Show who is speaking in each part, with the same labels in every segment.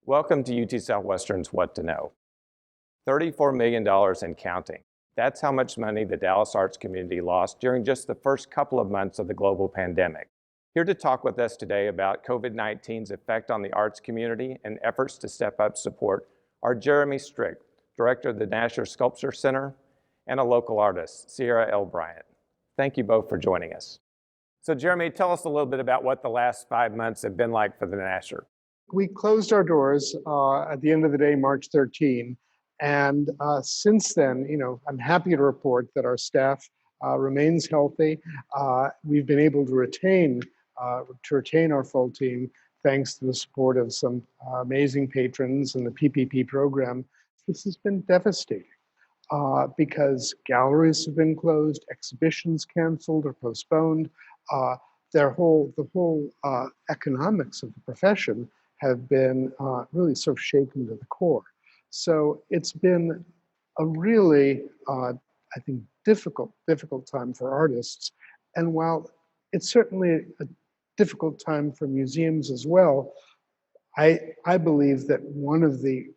Speaker 1: Welcome to UT Southwestern's What to Know. $34 million and counting. That's how much money the Dallas arts community lost during just the first couple of months of the global pandemic. Here to talk with us today about COVID-19's effect on the arts community and efforts to step up support are Jeremy Strick, Director of the Nasher Sculpture Center, and a local artist, Sierra L. Bryant. Thank you both for joining us. So Jeremy, tell us a little bit about what the last 5 months have been like for the Nasher.
Speaker 2: We closed our doors at the end of the day, March 13. And since then, I'm happy to report that our staff remains healthy. We've been able to retain our full team thanks to the support of some amazing patrons and the PPP program. This has been devastating because galleries have been closed, exhibitions canceled or postponed. The whole economics of the profession have been really sort of shaken to the core. So it's been a really, I think, difficult time for artists. And while it's certainly a difficult time for museums as well, I believe that one of the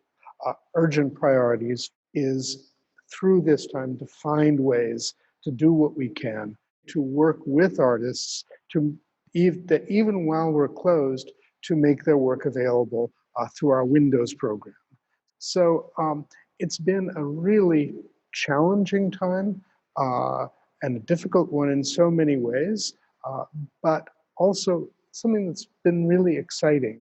Speaker 2: urgent priorities is through this time to find ways to do what we can to work with artists that even while we're closed, to make their work available through our Windows program. So it's been a really challenging time and a difficult one in so many ways, but also something that's been really exciting.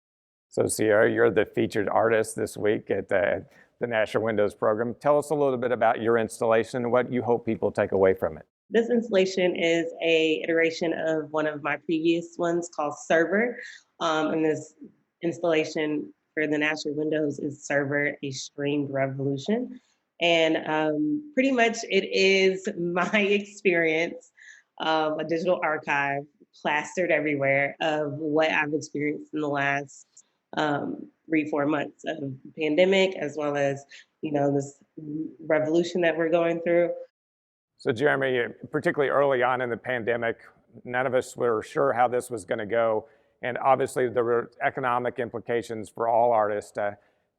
Speaker 1: So Sierra, you're the featured artist this week at the Nasher Windows program. Tell us a little bit about your installation and what you hope people take away from it.
Speaker 3: This installation is a iteration of one of my previous ones called Server. And this installation for the Nasher Windows is Server, a Streamed Revolution. And pretty much it is my experience of a digital archive plastered everywhere of what I've experienced in the last 3-4 months of the pandemic, as well as, this revolution that we're going through.
Speaker 1: So Jeremy, particularly early on in the pandemic, none of us were sure how this was going to go. And obviously there were economic implications for all artists.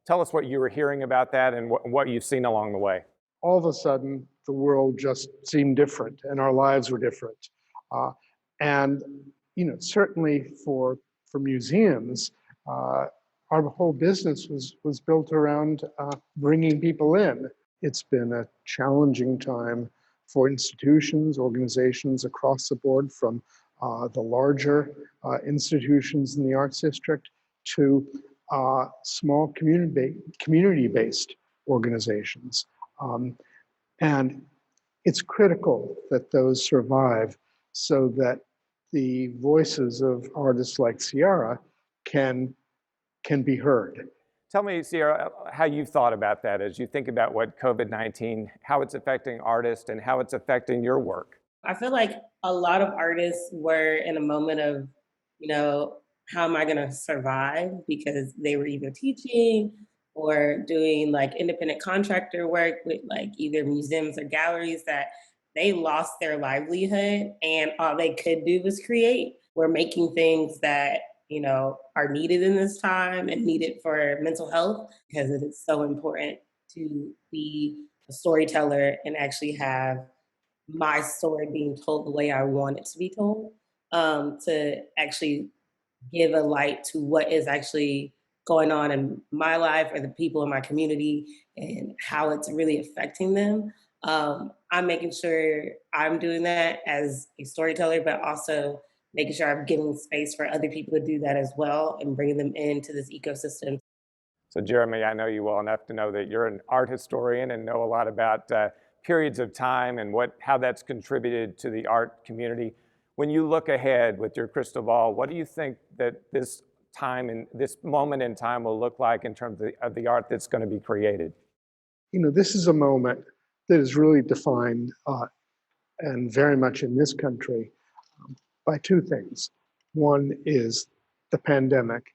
Speaker 1: Tell us what you were hearing about that and what you've seen along the way.
Speaker 2: All of a sudden, the world just seemed different and our lives were different. And certainly for museums, our whole business was built around bringing people in. It's been a challenging time for institutions, organizations across the board, from the larger institutions in the arts district to small community-based organizations. And it's critical that those survive so that the voices of artists like Sierra can be heard.
Speaker 1: Tell me, Sierra, how you've thought about that as you think about what COVID-19, how it's affecting artists and how it's affecting your work.
Speaker 3: I feel like a lot of artists were in a moment of, how am I going to survive? Because they were either teaching or doing like independent contractor work with like either museums or galleries that they lost their livelihood and all they could do was create. We're making things that are needed in this time and needed for mental health, because it is so important to be a storyteller and actually have my story being told the way I want it to be told, to actually give a light to what is actually going on in my life or the people in my community and how it's really affecting them. I'm making sure I'm doing that as a storyteller, but also making sure I'm giving space for other people to do that as well and bringing them into this ecosystem.
Speaker 1: So Jeremy, I know you well enough to know that you're an art historian and know a lot about periods of time and how that's contributed to the art community. When you look ahead with your crystal ball, what do you think that this time and this moment in time will look like in terms of the art that's going to be created?
Speaker 2: This is a moment that is really defined and very much in this country by two things. One is the pandemic,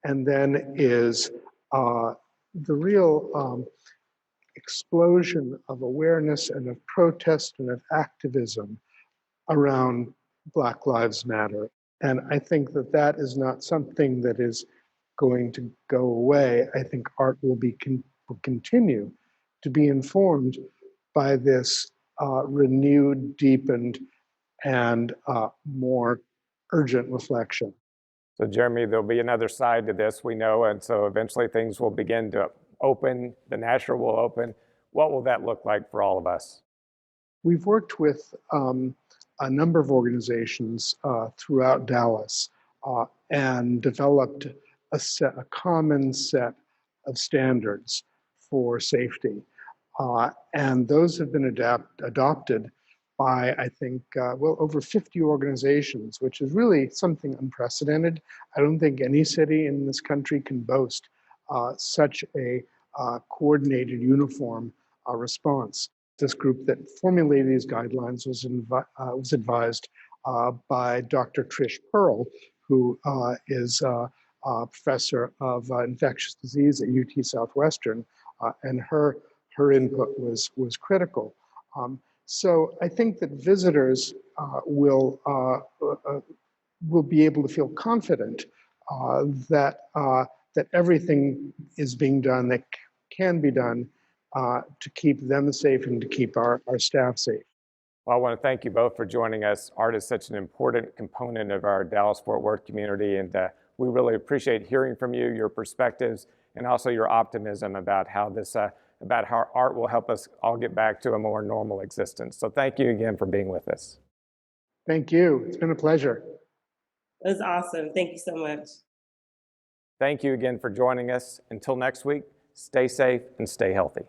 Speaker 2: and then is the real explosion of awareness and of protest and of activism around Black Lives Matter. And I think that is not something that is going to go away. I think art will continue to be informed by this renewed, deepened, and more urgent reflection.
Speaker 1: So Jeremy, there'll be another side to this, we know, and so eventually things will begin to open, the natural will open. What will that look like for all of us?
Speaker 2: We've worked with a number of organizations throughout Dallas and developed a common set of standards for safety. And those have been adopted by, I think, well, over 50 organizations, which is really something unprecedented. I don't think any city in this country can boast such a coordinated, uniform response. This group that formulated these guidelines was advised by Dr. Trish Pearl, who is a professor of infectious disease at UT Southwestern, and her input was critical. So I think that visitors will be able to feel confident that everything is being done that can be done to keep them safe and to keep our staff safe.
Speaker 1: Well, I want to thank you both for joining us. Art is such an important component of our Dallas-Fort Worth community, and we really appreciate hearing from you, your perspectives, and also your optimism about how art will help us all get back to a more normal existence. So thank you again for being with us.
Speaker 2: Thank you. It's been a pleasure.
Speaker 3: It was awesome. Thank you so much.
Speaker 1: Thank you again for joining us. Until next week, stay safe and stay healthy.